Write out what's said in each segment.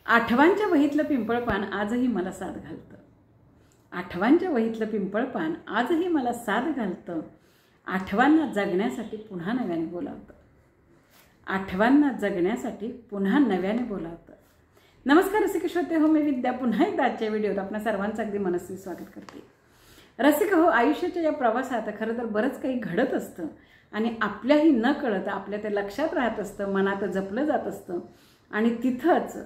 आठवांच्या वहीतलं पिंपळपान आजही मला साथ घालतं. आठवांच्या वहीतलं पिंपळपान आजही मला साथ घालतं. आठवांना जगण्यासाठी पुन्हा नव्याने बोलावतं. आठवांना जगण्यासाठी पुन्हा नव्याने बोलावतं. नमस्कार रसिक श्रोते हो, मी विद्या पुन्हा एकदा आजच्या व्हिडिओत आपल्या सर्वांचं अगदी मनस्वी स्वागत करते. रसिक हो, आयुष्याच्या या प्रवासात खरं तर बरंच काही घडत असतं आणि आपल्याही न कळत आपल्या ते लक्षात राहत असतं, मनात जपलं जात असतं आणि तिथंच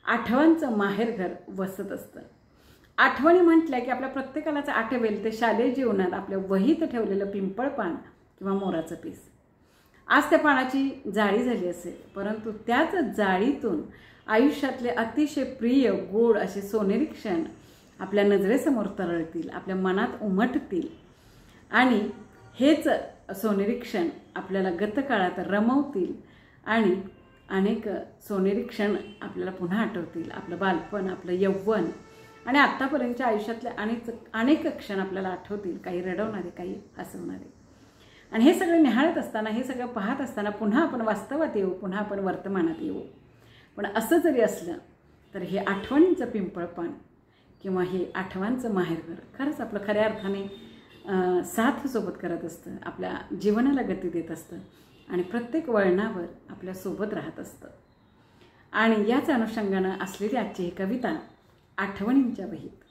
आठवांचं माहेरघर वसत असतं. आठवणी म्हटल्या की आपल्या प्रत्येकालाच आठवेल ते शालेय जीवनात आपल्या वहीत ठेवलेलं पिंपळपान किंवा मोराचं पीस. आज त्या पानाची जाळी झाली असेल, परंतु त्याच जाळीतून आयुष्यातले अतिशय प्रिय गोड असे सोनेरी क्षण आपल्या नजरेसमोर तरळतील, आपल्या मनात उमटतील आणि हेच सोनेरी क्षण आपल्याला गतकाळात रमवतील आणि अनेक सोनेरी क्षण आपल्याला पुन्हा आठवतील. आपलं बालपण, आपलं यौवन आणि आत्तापर्यंतच्या आयुष्यातले अनेक क्षण आपल्याला आठवतील, काही रडवणारे, काही हसवणारे. आणि हे सगळं निहाळत असताना, हे सगळं पाहत असताना पुन्हा आपण वास्तवात येऊ, पुन्हा आपण वर्तमानात येऊ. पण असं जरी असलं तर हे आठवणींचं पिंपळपान किंवा हे आठवांचं माहेरघर खरंच आपलं खऱ्या अर्थाने साथ सोबत करत असतं, आपल्या जीवनाला गती देत असतं आणि प्रत्येक वळणावर आपल्यासोबत राहत असतं. आणि याच अनुषंगानं असलेली आजची ही कविता आठवणींच्या वहीत.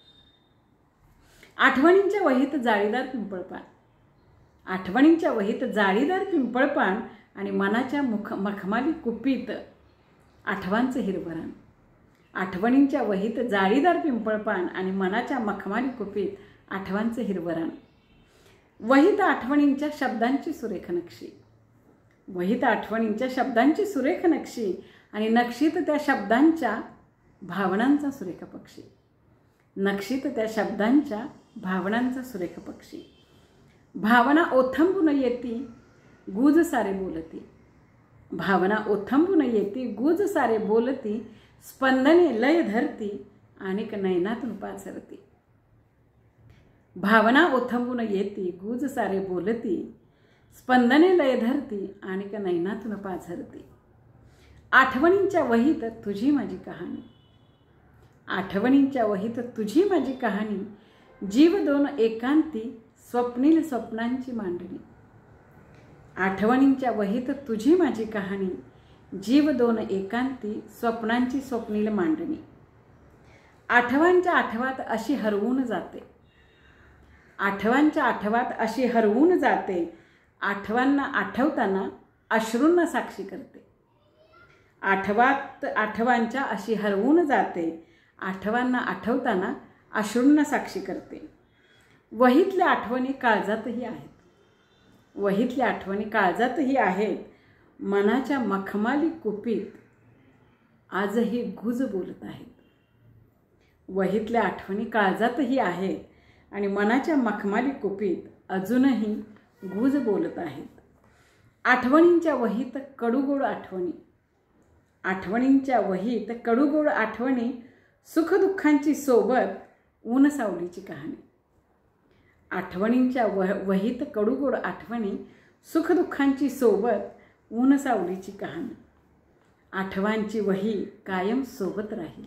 आठवणींच्या वहीत जाळीदार पिंपळपान. आठवणींच्या वहीत जाळीदार पिंपळपान आणि मनाच्या मखमाली कुपीत आठवांचं हिरवरान. आठवणींच्या वहीत जाळीदार पिंपळपान आणि मनाच्या मखमाली कुपीत आठवांचं हिरवरान. वहीत आठवणींच्या शब्दांची सुरेख नक्षी. वहीत आठवणींच्या शब्दांची सुरेख नक्षी आणि नक्षीत त्या शब्दांच्या भावनांचा सुरेख पक्षी. नक्षीत त्या शब्दांच्या भावनांचा सुरेख पक्षी. भावना ओथंबून येती गुज सारे बोलती. भावना ओथंबून येती गुज सारे बोलती. स्पंदने लय धरती आणिक नयनातून पाझरती. भावना ओथंबून येती गुज सारे बोलती. स्पंदने लय धरती आणिक नयनातून पाझरती. आठवणींच्या वहीत तुझी माझी कहाणी. आठवणींच्या वहीत तुझी माझी कहाणी. जीव दोन एकांती स्वप्नील स्वप्नांची मांडणी. आठवणींच्या वहीत तुझी माझी कहाणी. जीव दोन एकांती स्वप्नांची स्वप्नील मांडणी. आठवांच्या आठवात अशी हरवून जाते. आठवांच्या आठवात अशी हरवून जाते. आठवांना आठवताना अश्रूंना साक्षी करते. आठवांच्या अशी हरवून जाते. आठवांना आठवताना अश्रूंना साक्षी करते. वहीतल्या आठवणी काळजातही आहेत. वहीतल्या आठवणी काळजातही आहेत. मनाच्या मखमाली कुपीत आजही गुज बोलत आहेत. वहीतल्या आठवणी काळजातही आहेत आणि मनाच्या मखमाली कुपीत अजूनही गुज बोलत आहेत. आठवणींच्या वहीत कडूगोड आठवणी. आठवणींच्या वहीत कडूगोड आठवणी. सुखदुःखांची सोबत ऊन सावलीची कहाणी. आठवणींच्या वहीत कडूगोड आठवणी. सुखदुःखांची सोबत ऊन सावलीची कहाणी. आठवांची वही कायम सोबत राहील.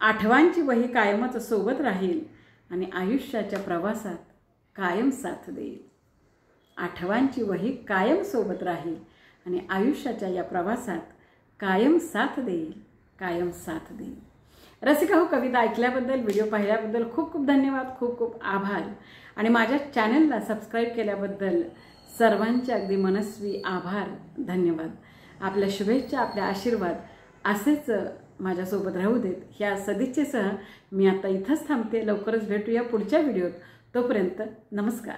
आठवांची वही कायमच सोबत राहील आणि आयुष्याच्या प्रवासात कायम साथ देईल. आठवांची वही कायम सोबत राहील आणि आयुष्याच्या या प्रवासात कायम साथ देईल, कायम साथ देईल. रसिका हो, कविता ऐकल्याबद्दल, व्हिडिओ पाहिल्याबद्दल खूप खूप धन्यवाद, खूप खूप आभार. आणि माझ्या चॅनलला सबस्क्राईब केल्याबद्दल सर्वांचे अगदी मनस्वी आभार, धन्यवाद. आपल्या शुभेच्छा, आपल्या आशीर्वाद असेच माझ्यासोबत राहू देत. ह्या सदिच्छेसह मी आता इथंच थांबते. लवकरच भेटूया पुढच्या व्हिडिओत. तोपर्यंत नमस्कार.